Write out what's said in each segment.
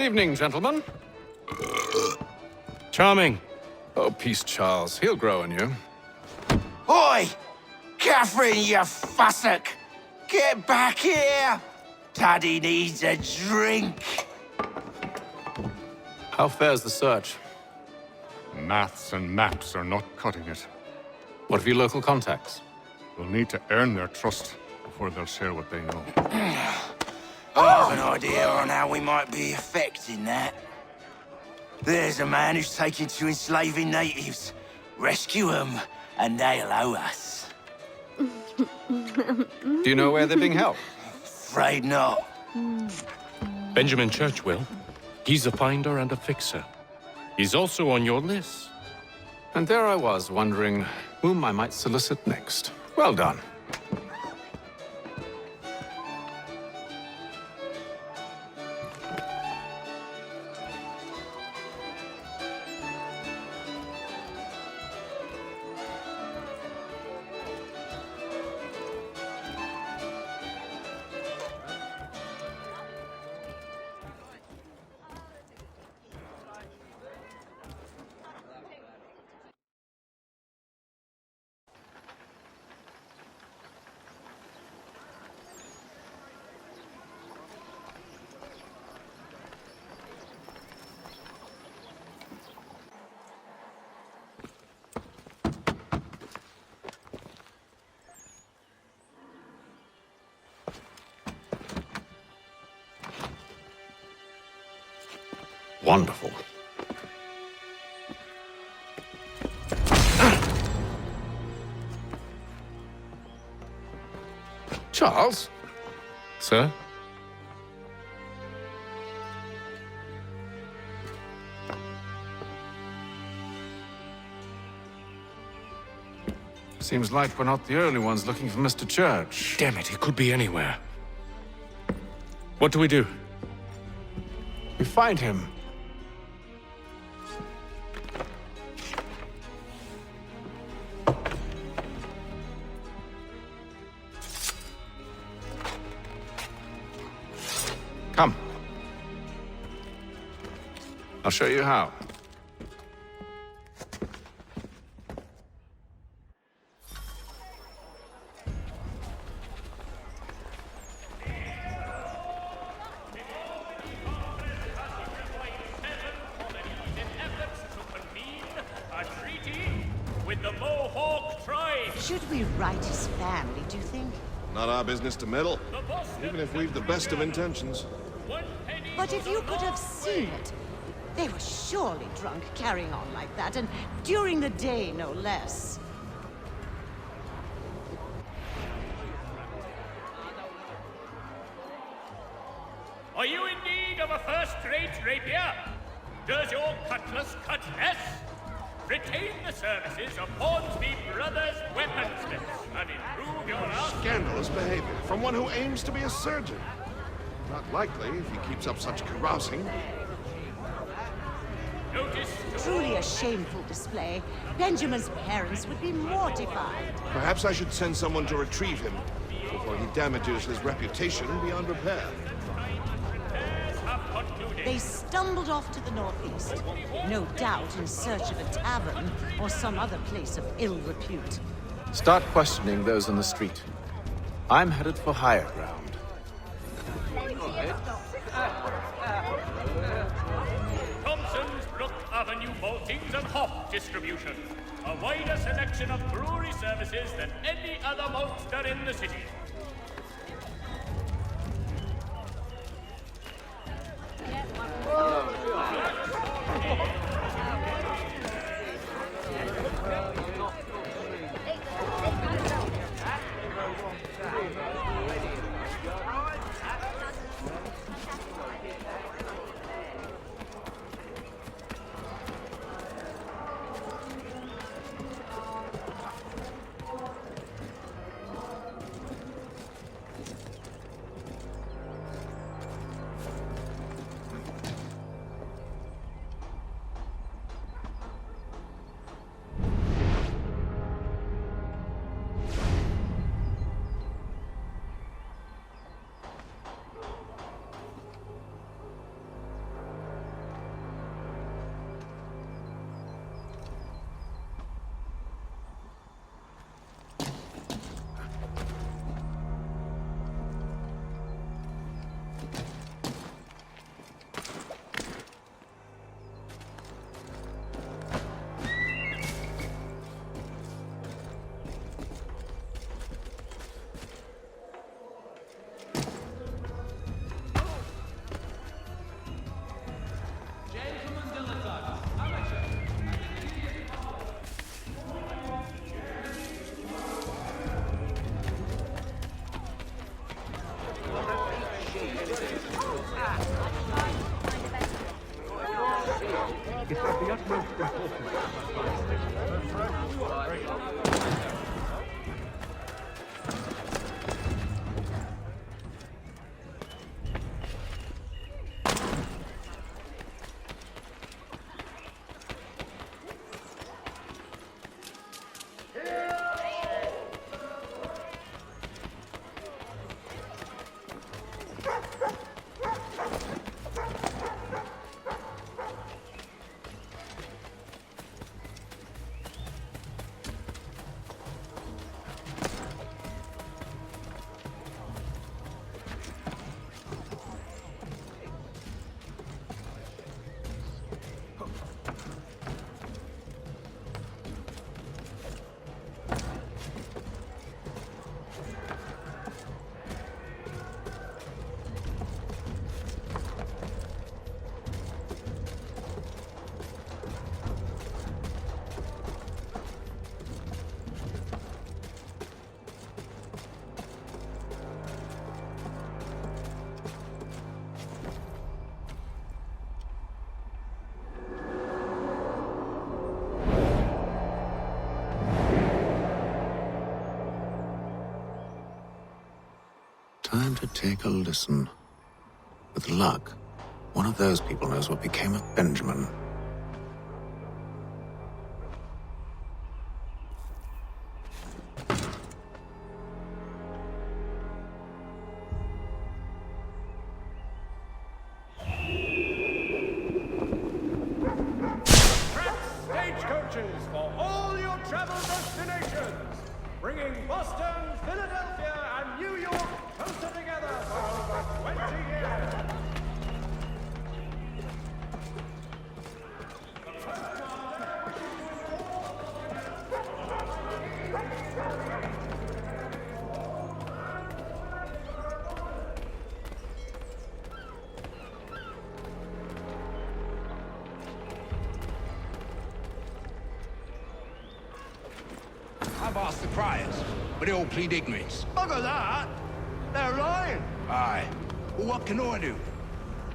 Evening, gentlemen. Charming. Oh, peace, Charles. He'll grow on you. Oi! Catherine, you fussock! Get back here! Daddy needs a drink. How fares the search? Maths and maps are not cutting it. What of your local contacts? We'll need to earn their trust before they'll share what they know. I have an idea on how we might be affecting that. There's a man who's taken to enslaving natives. Rescue them, and they'll owe us. Do you know where they're being held? Afraid not. Benjamin Church will. He's a finder and a fixer. He's also on your list. And there I was, wondering whom I might solicit next. Well done. Wonderful. Charles? Sir? Seems like we're not the only ones looking for Mr. Church. Damn it, he could be anywhere. What do we do? We find him. Come. I'll show you how. Should we write his family, do you think? Not our business to meddle, even if we've the best of intentions. But if you could have seen it, they were surely drunk carrying on like that, and during the day, no less. Are you in need of a first-rate rapier? Does your cutlass cut less? Retain the services of Hornsby Brothers Weaponsmiths and improve your art. Scandalous behavior from one who aims to be a surgeon. Not likely if he keeps up such carousing. Notice Truly a shameful display. Benjamin's parents would be mortified. Perhaps I should send someone to retrieve him before he damages his reputation beyond repair. They stumbled off to the northeast, no doubt in search of a tavern or some other place of ill repute. Start questioning those in the street. I'm headed for higher ground. Thompson's Brook Avenue Maltings and Hop Distribution. A wider selection of brewery services than any other maltster in the city. Time to take a listen. With luck, one of those people knows what became of Benjamin. Stagecoaches for all your travel destinations, bringing Boston, Philadelphia, and New York closer together for over 20 years. I've asked the criers, but they all plead ignorance. Bugger that! They're lying! Aye. Well, what can I do?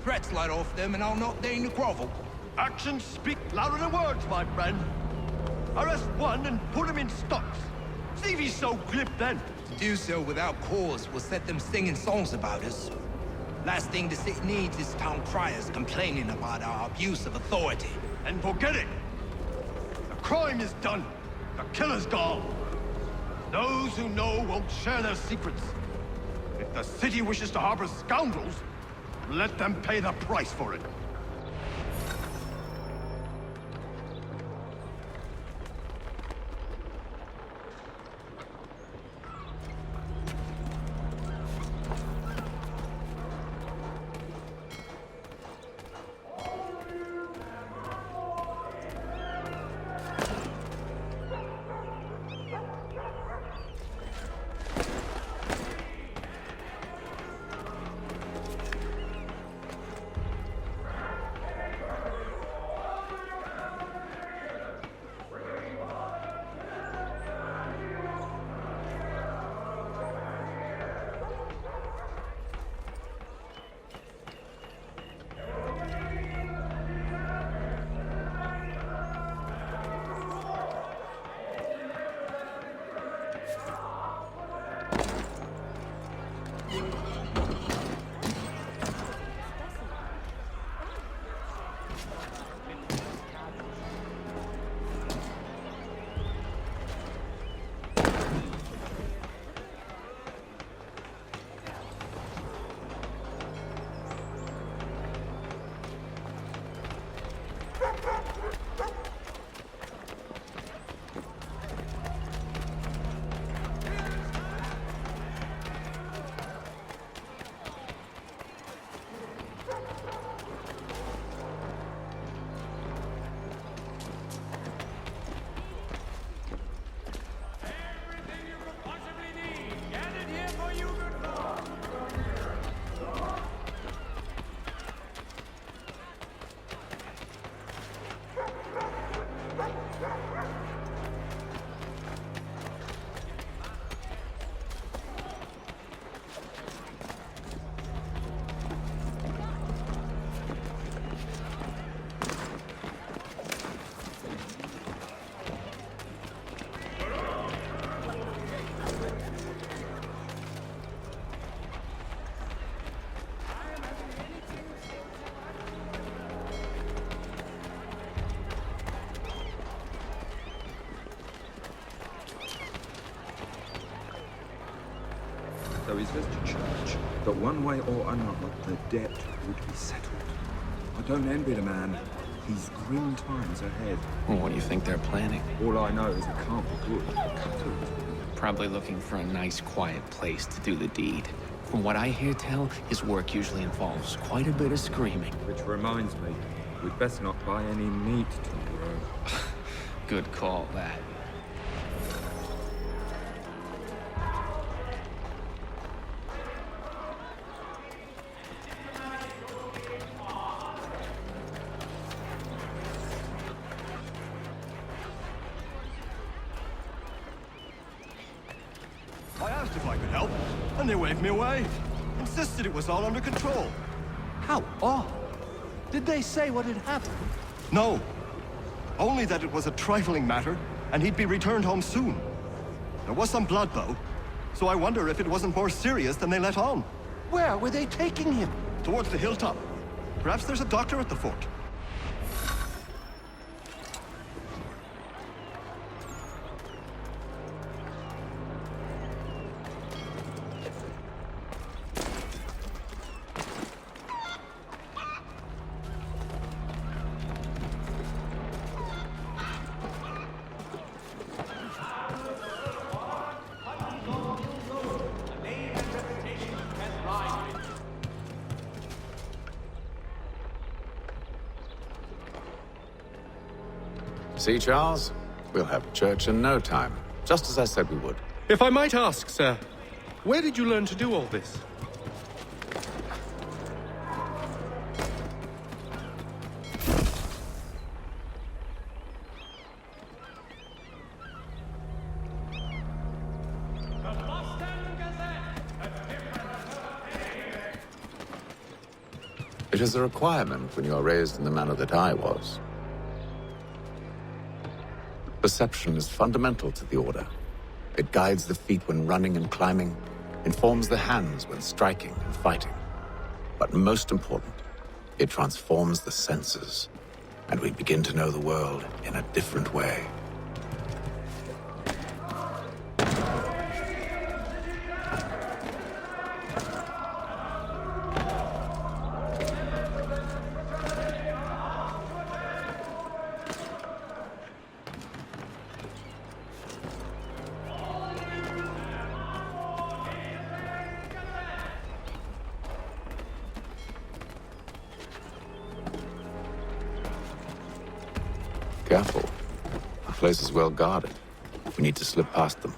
Threats light off them and I'll not deign to grovel. Actions speak louder than words, my friend. Arrest one and put him in stocks. See if he's so glib then. To do so without cause will set them singing songs about us. Last thing the city needs is town criers complaining about our abuse of authority. And forget it. The crime is done. The killer's gone. Those who know won't share their secrets. If the city wishes to harbor scoundrels, let them pay the price for it. So he's visited church, but one way or another, the debt would be settled. I don't envy the man. He's grim times ahead. Well, what do you think they're planning? All I know is it can't be good. Cut it. Probably looking for a nice, quiet place to do the deed. From what I hear tell, his work usually involves quite a bit of screaming. Which reminds me, we'd best not buy any meat tomorrow. Good call, that. I asked if I could help, and they waved me away. Insisted it was all under control. How odd. Did they say what had happened? No. Only that it was a trifling matter, and he'd be returned home soon. There was some blood, though. So I wonder if it wasn't more serious than they let on. Where were they taking him? Towards the hilltop. Perhaps there's a doctor at the fort. See, Charles? We'll have church in no time, just as I said we would. If I might ask, sir, where did you learn to do all this? It is a requirement when you are raised in the manner that I was. Perception is fundamental to the Order. It guides the feet when running and climbing, informs the hands when striking and fighting. But most important, it transforms the senses, and we begin to know the world in a different way. Careful. The place is well guarded. We need to slip past them.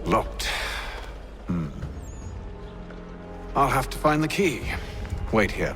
Locked. I'll have to find the key. Wait here.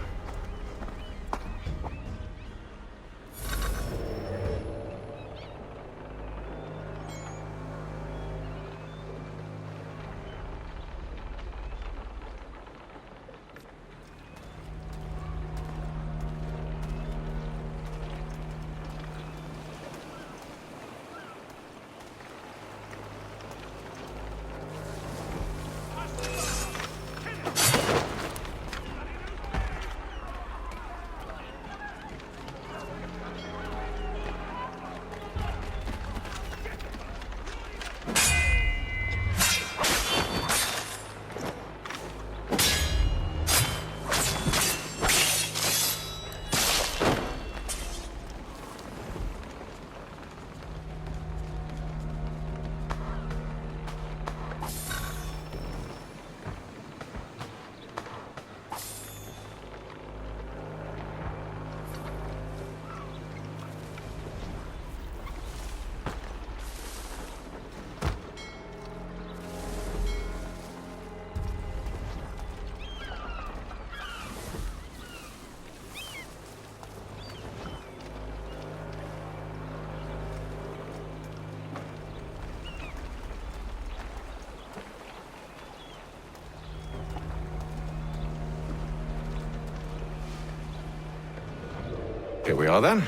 Here we are then.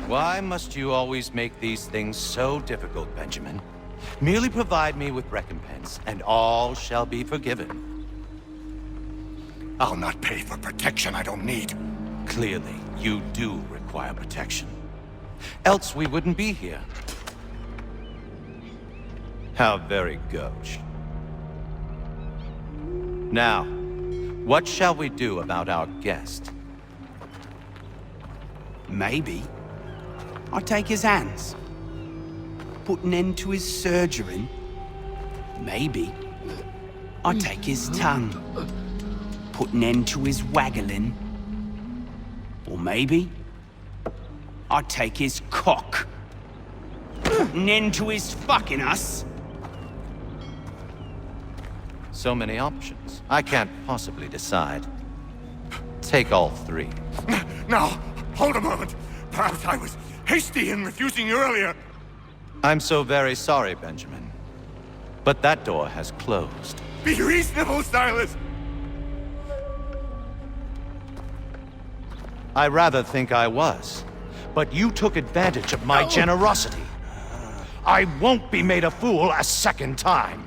Why must you always make these things so difficult, Benjamin? Merely provide me with recompense, and all shall be forgiven. I'll not pay for protection I don't need. Clearly, you do require protection. Else we wouldn't be here. How very gauche. Now, what shall we do about our guest? Maybe I'll take his hands. Put an end to his surgery. Maybe I'll take his tongue. Put an end to his waggling. Or maybe I'll take his cock. Put an end to his fucking us. So many options. I can't possibly decide. Take all three. Now, hold a moment. Perhaps I was hasty in refusing you earlier. I'm so very sorry, Benjamin. But that door has closed. Be reasonable, Silas! I rather think I was. But you took advantage of my generosity. I won't be made a fool a second time.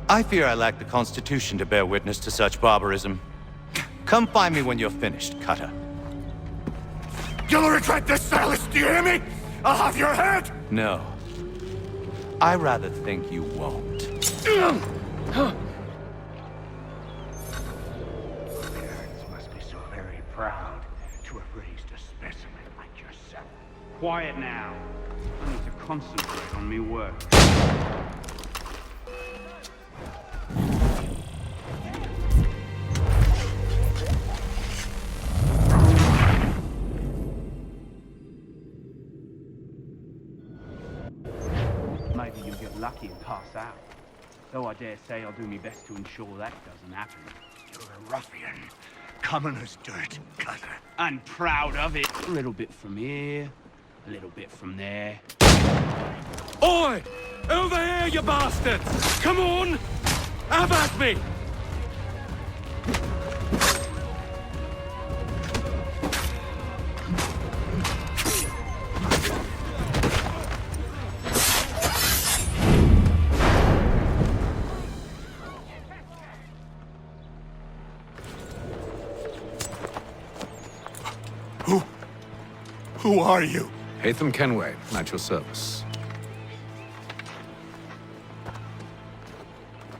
I fear I lack the constitution to bear witness to such barbarism. Come find me when you're finished, Cutter. You'll regret this, Silas, do you hear me? I'll have your head! No. I rather think you won't. Parents must be so very proud to have raised a specimen like yourself. Quiet now. I need to concentrate on me work. Maybe you'll get lucky and pass out. Though I dare say I'll do my best to ensure that doesn't happen. You're a ruffian. Common as dirt, Cutter. And proud of it. A little bit from here, a little bit from there. Oi! Over here, you bastards! Come on! Have at me! Who are you? Hatham Kenway, at your service.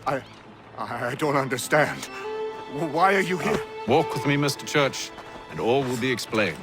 I don't understand. Why are you here? Walk with me, Mr. Church, and all will be explained